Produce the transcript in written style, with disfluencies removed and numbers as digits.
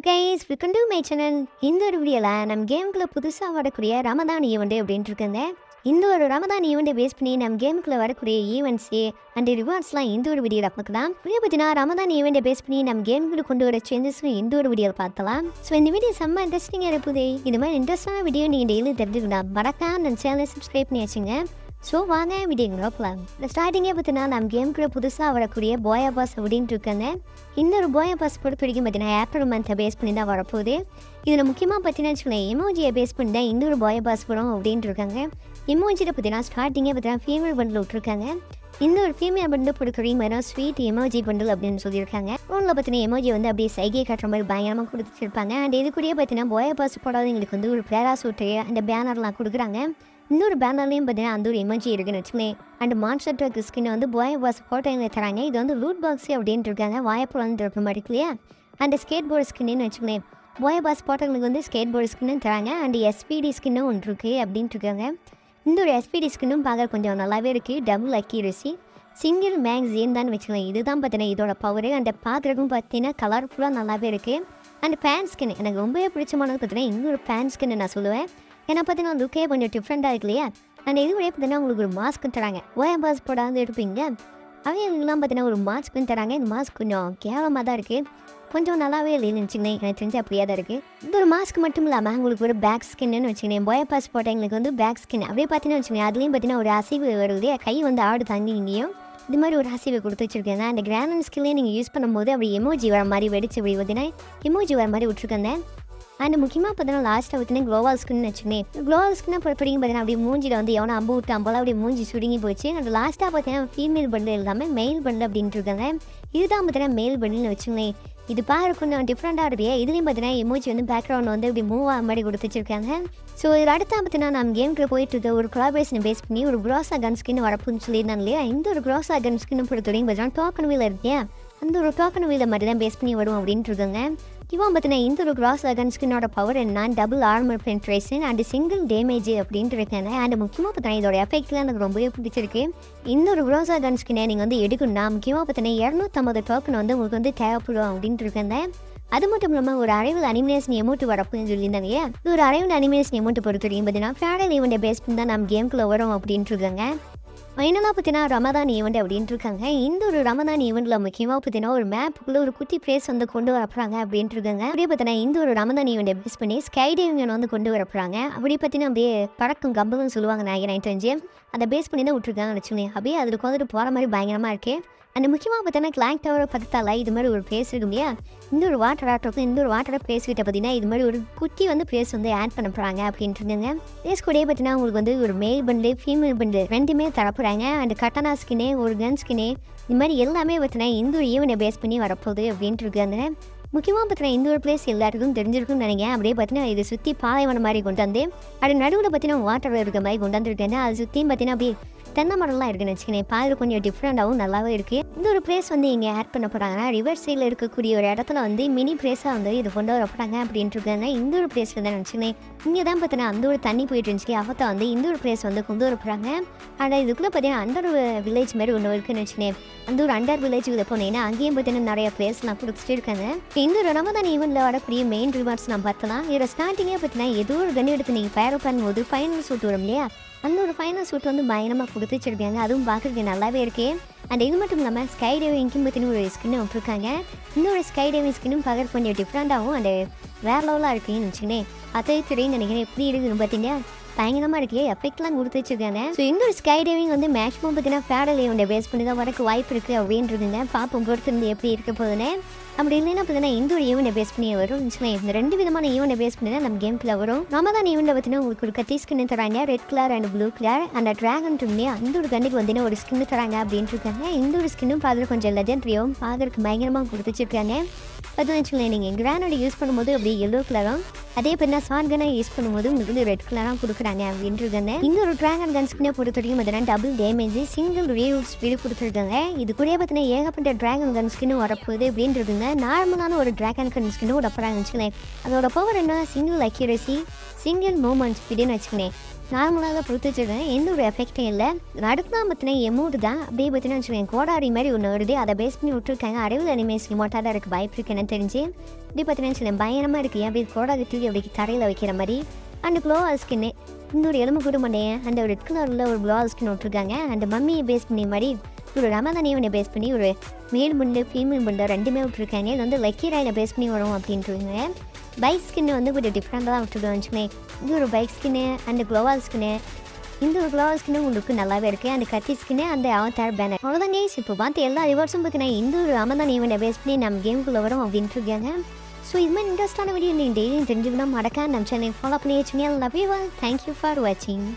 Guys welcome to my channel. இந்த ஒரு வீடியோவில் நம்ம கேமுக்குள்ளே புதுசாக வரக்கூடிய ரமதான் ஈவெண்ட் அப்படின்ட்டு இருக்குங்க. இந்த ஒரு ரமதான் ஈவெண்ட்டை பேஸ் பண்ணி நம்ம கேமுக்குள்ளே வரக்கூடிய ஈவெண்ட்ஸு அண்ட் ரிவார்ட்ஸ்லாம் இந்த ஒரு வீடியோவில் பார்க்கலாம். வீடியோ பார்த்தீங்கன்னா ரமதான் ஈவெண்ட்டை பேஸ் பண்ணி நம்ம கேமுக்குள்ளே கொண்டு வர சேஞ்சஸும் இந்த ஒரு வீடியோவில் பார்க்கலாம். ஸோ இந்த வீடியோ செம்ம இன்ட்ரெஸ்டிங்காக இருக்குது. இது மாதிரி இன்ட்ரெஸ்டான வீடியோ நீங்கள் டெய்லி தெரிஞ்சுக்கலாம். மறக்காம நம்ம சேனலை சப்ஸ்கிரைப் பண்ணி வச்சுங்க. ஸோ வாங்க வீடியோங்களா போகலாம். இந்த ஸ்டார்டிங்கே பார்த்தீங்கன்னா நம்ம கேமுக்குள்ள புதுசாக வரக்கூடிய போயா பாஸ் அப்படின்ட்டு இருக்காங்க. இந்த ஒரு போயா பாஸ் பொறுத்த வரைக்கும் பார்த்தீங்கன்னா ஏப்ரல் மந்த்தை பேஸ் பண்ணி தான் வரப்போகுது. இதில் முக்கியமாக பார்த்தீங்கன்னா வச்சுக்கோங்க எமோஜியை பேஸ் பண்ணி தான் இந்த ஒரு போயா பாஸ் வரும் அப்படின்ட்டு இருக்காங்க. எமோஜியில் பார்த்தீங்கன்னா ஸ்டார்டிங்கே பார்த்தீங்கன்னா ஃபீமேல் பண்டில் விட்டுருக்காங்க. இந்த ஒரு ஃபீமேல் பண்டில் பொறுத்த மாதிரி ஸ்வீட் எமோஜி பண்டில் அப்படின்னு சொல்லியிருக்காங்க. ஃபோனில் பார்த்தீங்கன்னா எமோஜி வந்து அப்படியே சைகை காட்டுற மாதிரி பயங்கரமாக கொடுத்துருப்பாங்க. அண்ட் இது கூடயே பார்த்தீங்கன்னா போயா பாஸ் போடாதவங்களுக்கு வந்து ஒரு பேராசூட்டு அந்த பேனர்லாம் கொடுக்குறாங்க. இன்னொரு பேனர்லையும் பார்த்தீங்கன்னா அந்த ஒரு எமோஜி இருக்குன்னு வச்சுக்கோங்க. அண்ட் மான்ஸ்டர் ட்ரக் ஸ்கின் வந்து போய் பாஸ் ஃபோட்டோவில் தராங்க. இது வந்து ரூட் பாக்ஸு அப்படின்ட்டு இருக்காங்க. வாயப்பழம் இருக்க மாதிரி இல்லையா. அண்ட் ஸ்கேட் போர்டு ஸ்கின்னு வச்சுக்கோங்க. போய் பாஸ் ஃபோட்டோங்களுக்கு வந்து ஸ்கேட் போர்டு ஸ்கின்னு தராங்க. அண்ட் எஸ்பிடி ஸ்கின்னும் ஒன்று இருக்குது அப்படின்ட்டு இருக்காங்க. இந்த ஒரு எஸ்பிடி ஸ்கின்னும் பார்க்க கொஞ்சம் நல்லாவே இருக்குது. டபுள் அக்யூரசி சிங்கிள் மேக்ஸின் தான் வச்சுக்கலாம். இதுதான் பார்த்தீங்கன்னா இதோட பவர். அண்ட் பார்க்குறதுக்கும் பார்த்தீங்கன்னா கலர்ஃபுல்லாக நல்லாவே இருக்குது. அண்ட் பேன் ஸ்கின் எனக்கு ரொம்பவே பிடிச்சமானது பார்த்தீங்கன்னா இன்னொரு பேன் ஸ்கின்னு நான் சொல்லுவேன். ஏன்னா பார்த்தீங்கன்னா லுக்கே கொஞ்சம் டிஃப்ரெண்ட்டாக இருக்கு இல்லையா. அண்ட் இது வரையும் பார்த்தீங்கன்னா உங்களுக்கு ஒரு மாஸ்க் தராங்க. ஓஎம் பாஸ் போடாது எடுப்பீங்க அவங்களுக்குலாம் பார்த்தீங்கன்னா ஒரு மாஸ்க்குன்னு தராங்க. இந்த மாஸ்க் கொஞ்சம் கேவலமாக தான் இருக்குது. கொஞ்சம் நல்லாவே இல்லைன்னு வச்சுக்கோங்க. எனக்கு தெரிஞ்சு அப்படியே தான் இருக்குது. இந்த ஒரு மாஸ்க் மட்டும் இல்லாமல் உங்களுக்கு ஒரு பேக் ஸ்கின்னு வச்சுக்கோங்க. போய் பாஸ் போட்டால் எங்களுக்கு வந்து பேக் ஸ்கின் அப்படியே பார்த்தீங்கன்னா வச்சுக்கோங்க. அதுலேயும் பார்த்தீங்கன்னா ஒரு அசைவு வருது. கை வந்து ஆடு தாங்கி இங்கேயும் இது மாதிரி ஒரு அசைவை கொடுத்து வச்சுருக்கேங்க. அந்த கிராண்ட் ஸ்கில்லே நீங்கள் யூஸ் பண்ணும்போது அப்படி எமோஜி வர மாதிரி வெடிச்சு அப்படி பார்த்தீங்கன்னா எமோஜி வர மாதிரி விட்ருக்கேங்க. அண்ட் முக்கியமாக பார்த்தீங்கன்னா லாஸ்ட்டாக பார்த்தீங்கன்னா க்ளோவால் ஸ்கின்னு வச்சுக்கோங்க. க்ளோவால் ஸ்கின்னை பொறுத்தவரைக்கும் பார்த்தீங்கன்னா அப்படியே மூஞ்சியில் வந்து எவனா அம்பு விட்டு அம்பலாம் அப்படியே மூஞ்சி சுருங்கி போச்சு. அண்ட் லாஸ்ட்டாக பார்த்தீங்கன்னா ஃபீமேல் பண்டில் இல்லாமல் மெயில் பண்டில் அப்படின்ட்டு இருக்காங்க. இதுதான் பார்த்தீங்கன்னா மெயில் பண்டில்னு வச்சுக்கோங்க. இது பாரு கொஞ்சம் டிஃப்ரெண்ட்டாக இருப்பே. இதுலேயும் பார்த்தீங்கன்னா எமோஜி வந்து பேக்ரவுண்ட் வந்து இப்படி மூவ் ஆக மாதிரி கொடுத்து வச்சிருக்காங்க. ஸோ இதில் அடுத்தா பார்த்தீங்கன்னா நம்ம கேமுக்கு போயிட்டு இருக்க ஒரு கொலாபரேஷனை பேஸ் பண்ணி ஒரு க்ரோஸா கன் ஸ்கின் வரப்புன்னு சொல்லியிருந்தாங்க இல்லையா. இந்த ஒரு க்ரோஸா கன் ஸ்கின்னு பொறுத்தவரைக்கும் பார்த்தீங்கன்னா டோக்கன் வீல் இருக்கேன். அந்த ஒரு டோக்கன் வீலை மாதிரி தான் பேஸ் பண்ணி வரும் அப்படின்ட்டு இருக்காங்க. இவன் பார்த்தீங்கன்னா இந்த ஒரு கிராஸ் அகன் ஸ்கின்னோட பவர் என்ன double armour penetration and single damage அப்படின்ட்டு இருக்காங்க. அண்ட் முக்கியமாக பார்த்தீங்கன்னா இதோட எஃபெக்ட்லாம் எனக்கு ரொம்பவே பிடிச்சிருக்கு. இந்த ஒரு கிராஸ் அகன் ஸ்கின்னை நீங்கள் வந்து எடுக்கணும்னா முக்கியமாக பார்த்தீங்கன்னா 250 டோக்கன் வந்து உங்களுக்கு வந்து தேவைப்படும் அப்படின்ட்டு இருக்காங்க. அது மட்டும் இல்லாமல் ஒரு அரைவல் அனிமேஷன் எமௌண்ட் வரப்புன்னு சொல்லியிருந்தாங்க. இது ஒரு அரைவல் அனிமேஷன் எமௌண்ட் பொறுத்த வரைக்கும் பார்த்தீங்கன்னா ஃபேடல் ஈவெண்ட்டை பேஸ் பண்ணி தான் நம்ம கேமுக்குள்ளே வரும் அப்படின்ட்டு இருக்காங்க. என்னெல்லாம் பார்த்தீங்கன்னா ரமதான் ஈவெண்ட் அப்படின்ட்டு இருக்காங்க. இந்த ஒரு ரமதான் ஈவெண்ட்டில் முக்கியமாக பார்த்தீங்கன்னா ஒரு மேப்புக்குள்ளே ஒரு குட்டி பிளேஸ் வந்து கொண்டு வரப்போறாங்க அப்படின்ட்டு இருக்காங்க. அப்படியே பார்த்தீங்கன்னா இந்த ஒரு ரமதான் ஈவெண்ட்டை பேஸ் பண்ணி ஸ்கை டைவிங் வந்து கொண்டு வரப்போறாங்க. அப்படி பார்த்தீங்கன்னா அப்படியே பறக்கும் கம்பல்னு சொல்லுவாங்க. நான் எனக்கு தெரிஞ்சு அதை பேஸ் பண்ணி தான் விட்டுருக்காங்கன்னு வச்சுக்கோங்க. அப்படியே அதில் வந்துட்டு போகிற மாதிரி பயங்கரமாக இருக்குது. அந்த முக்கியமாக பார்த்தீங்கன்னா கிளாக் டவர் பக்கத்தால் இது மாதிரி ஒரு பிளேஸ் இருக்கும் இல்லையா. இந்த ஒரு வாட்டர் ஆட்டோக்கும் இந்த ஒரு வாட்டரை பிளேஸ் கிட்ட பார்த்தீங்கன்னா இது மாதிரி ஒரு குட்டி வந்து பிளேஸ் வந்து ஆட் பண்ண போகிறாங்க அப்படின்ட்டு இருந்தாங்க. பிளேஸ் கூடயே பார்த்தீங்கன்னா உங்களுக்கு வந்து ஒரு மேல் பண்டு ஃபீமேல் பண்டு ரெண்டுமே தரப்போகிறாங்க. அண்ட் கட்டனா ஸ்கின்னே ஒரு கன் ஸ்கின்னே இது மாதிரி எல்லாமே பார்த்தீங்கன்னா இந்த ஒரு ஈவெண்ட்டை பேஸ் பண்ணி வரப்போகுது அப்படின்ட்டு இருக்காங்க. முக்கியமாக பார்த்தீங்கன்னா இந்த ஒரு பிளேஸ் எல்லாருக்கும் தெரிஞ்சிருக்குன்னு நினைக்கிறேன். அப்படியே பார்த்தீங்கன்னா இதை சுற்றி பாலைவன மாதிரி கொண்டு வந்து அது நடுவில் பார்த்தீங்கன்னா வாட்டர் இருக்க மாதிரி கொண்டு வந்துருக்கேன். அது சுற்றியும் பார்த்தீங்கன்னா அப்படியே தென்னை மரம்லாம் இருக்குன்னு வச்சுக்கேன். பார்க்க கொஞ்சம் டிஃப்ரெண்டாகவும் நல்லாவே இருக்குது. இந்த ஒரு பிளேஸ் வந்து இங்கே ஆட் பண்ண போகிறாங்கன்னா ரிவர் சைடில் இருக்கக்கூடிய ஒரு இடத்துல வந்து மினி பிளேஸாக வந்து இது கொண்டு வர போகிறாங்க அப்படின்ட்டு இருக்காங்க. இந்த ஒரு பிளேஸில் தான் நினச்சிக்கேன். இங்கே தான் பார்த்தீங்கன்னா அந்த ஒரு தண்ணி போயிட்டு இருந்துச்சு. அவத்தை வந்து இந்த ஒரு பிளேஸ் வந்து கொண்டு வர போகிறாங்க. ஆனால் இதுக்குள்ளே பார்த்தீங்கன்னா அண்டர் வில்லேஜ் மாதிரி ஒன்று இருக்குன்னு வச்சுக்கேன். அந்த ஒரு அண்டர் வில்லேஜுக்குள்ளே போனீங்கன்னா அங்கேயும் பார்த்தீங்கன்னா நிறைய பிளேஸ்லாம் கொடுத்துட்டு இருக்காங்க. இந்த ஒரு ரமதான் ஈவெண்ட்டில் வரக்கூடிய மெயின் ரிவார்ட்ஸ் நான் பார்த்தலாம். இதில் ஸ்டார்டிங்கே பார்த்தீங்கன்னா ஏதோ ஒரு கன் எடுத்து நீங்கள் ஃபயர் பண்ணும்போது ஃபைனல் சூட் வரும் இல்லையா. அந்த ஒரு ஃபைனல் சூட் வந்து பயங்கரமாக கொடுத்து வச்சிருக்காங்க. அதுவும் பார்க்குறதுக்கு நல்லாவே இருக்கு. அண்ட் இது மட்டும் இல்லாமல் ஸ்கை டைவிங்க்கும் பார்த்தீங்கன்னா ஒரு ஸ்கின்னு விட்டுருக்காங்க. இன்னொரு ஸ்கை டைவிங் ஸ்கின்னும் பார்க்குறது கொஞ்சம் டிஃப்ரெண்ட்டாகவும் அண்ட் வேறு லெவலாக இருக்குன்னு வச்சுக்கேன். அதை தெரியும் நினைக்கிறேன். எப்படி இருக்குதுன்னு பார்த்தீங்கன்னா பயங்கரமாக இருக்குது. எஃபெக்ட்லாம் கொடுத்து வச்சிருக்காங்க. ஸோ இந்த ஒரு ஸ்கை டைவிங் வந்து மேக்ஸிமம் பார்த்தீங்கன்னா ஃபேடல் ஈவெண்ட்டை பேஸ் பண்ணி தான் வரக்கு வாய்ப்பு இருக்குது அப்படின்றதுங்க. பார்ப்போம் பொறுத்து இருந்து எப்படி இருக்க போகுதுன்னு. அப்படி இல்லைன்னா பார்த்தீங்கன்னா இந்த ஒரு ஈவெண்ட்டை பேஸ் பண்ணி வரும். இந்த ரெண்டு விதமான ஈவெண்ட்டை பேஸ் பண்ணி தான் நம்ம கேமுக்குள்ள வரும். ரமதான் ஈவெண்ட்டை பார்த்தீங்கன்னா உங்களுக்கு ஒரு கத்தி ஸ்கின்னு தராங்க. Red colour and blue colour and dragon இல்லையா. இந்த ஒரு கண்ணுக்கு வந்து ஒரு ஸ்கின்னு தராங்க அப்படின்ட்டு இருக்காங்க. இந்த ஒரு ஸ்கின்னும் பார்க்குறது கொஞ்சம் லெஜெண்ட்ரியும் பார்க்குறதுக்கு பயங்கரமாக கொடுத்துச்சிருக்காங்க. அதுவும் வச்சுக்கலாம் நீங்கள் கிரானோட யூஸ் பண்ணும்போது அப்படியே எல்லோ கலரும் அதே பார்த்தீங்கன்னா ஷார்ட் யூஸ் பண்ணும்போது உங்களுக்கு வந்து ரெட் கலராக கொடுக்குறாங்க அப்படின்ட்டு இருக்காங்க. இந்த ஒரு ட்ராகன் கன் ஸ்கின்னை பொறுத்த வரைக்கும் பார்த்தீங்கன்னா double damage single reroute speed கொடுத்துருக்காங்க. இது கூட பார்த்தீங்கன்னா ஏகப்பட்ட ட்ராகன் கன் ஸ்கின்னு வரப்போகுது அப்படின்ட்டு இருக்குங்க. நார்மலான ஒரு ட்ராகன் கன் ஸ்கின்னு விடப்போறாங்க வச்சுக்கலேன். அதோட பவர் என்ன சிங்கிள் அக்யூரசி சிங்கிள் மூவ்மெண்ட் ஸ்பீடுன்னு வச்சுக்கலேன். நார்மலாக பொறுத்து வச்சுருக்கேன். எந்த ஒரு எஃபெக்டும் இல்லை. நடுக்கலாம் பார்த்தீங்கன்னா எமௌண்ட் தான் அப்படியே பார்த்தீங்கன்னா வச்சுக்கோங்க கோடாரி மாதிரி ஒன்று வருது. அதை பேஸ் பண்ணி விட்டுருக்காங்க. அறிவு அனிமேஸ் எமௌண்ட்டாக தான் இருக்குது. வாய்ப்பு இருக்குன்னு தெரிஞ்சு இப்படி பார்த்தீங்கன்னா வச்சுக்கோங்க பயங்கரமாக இருக்குது. அப்படி கோடாரி தூக்கி அப்படி தரையில் வைக்கிற மாதிரி. அண்ட் க்ளோவால் ஸ்கின்னு இன்னொரு எலும்பு கூட மாட்டேன். அந்த ரெட் கலரில் ஒரு க்ளோவால் ஸ்கின் விட்டுருக்காங்க. அந்த மம்மியை பேஸ் பண்ணி மாதிரி ஒரு ரமதான் ஈவெண்ட்டை பேஸ் பண்ணி ஒரு மேல் முண்டு ஃபீமேல் முண்டு ரெண்டுமே விட்டுருக்காங்க. இது வந்து லக்கி ராயில் பேஸ் பண்ணி வரும் அப்படின்ட்டுருங்க. பைக் ஸ்கின்னு வந்து கொஞ்சம் டிஃப்ரெண்ட்டாக தான் விட்டுருக்கோம் வச்சுமே. இது ஒரு பைக் ஸ்கின்னு அண்ட் க்ளோவால் ஸ்கின்னு. இந்த ஒரு க்ளோவால் ஸ்கின்னு உங்களுக்கு நல்லாவே இருக்குது. அந்த கத்தி ஸ்கின்னு அந்த அவதார் பேனர் அவ்வளோதாங்க. இப்போ பார்த்து எல்லா ரிவார்ட்ஸும் பார்த்தீங்கன்னா இந்த ஒரு ரமதான் ஈவெண்ட்டை பேஸ் பண்ணி நம்ம கேமுக்குள்ளே வரும் அப்படின்ட்டு இருக்காங்க. ஸோ இது மாதிரி இன்ட்ரெஸ்டான வீடியோ நீங்கள் டெய்லியும் தெரிஞ்சுக்கணும். மறக்காம நம்ம சேனல் ஃபாலோ பண்ணி வச்சுங்க. Love you all. Thank you for வாட்சிங்.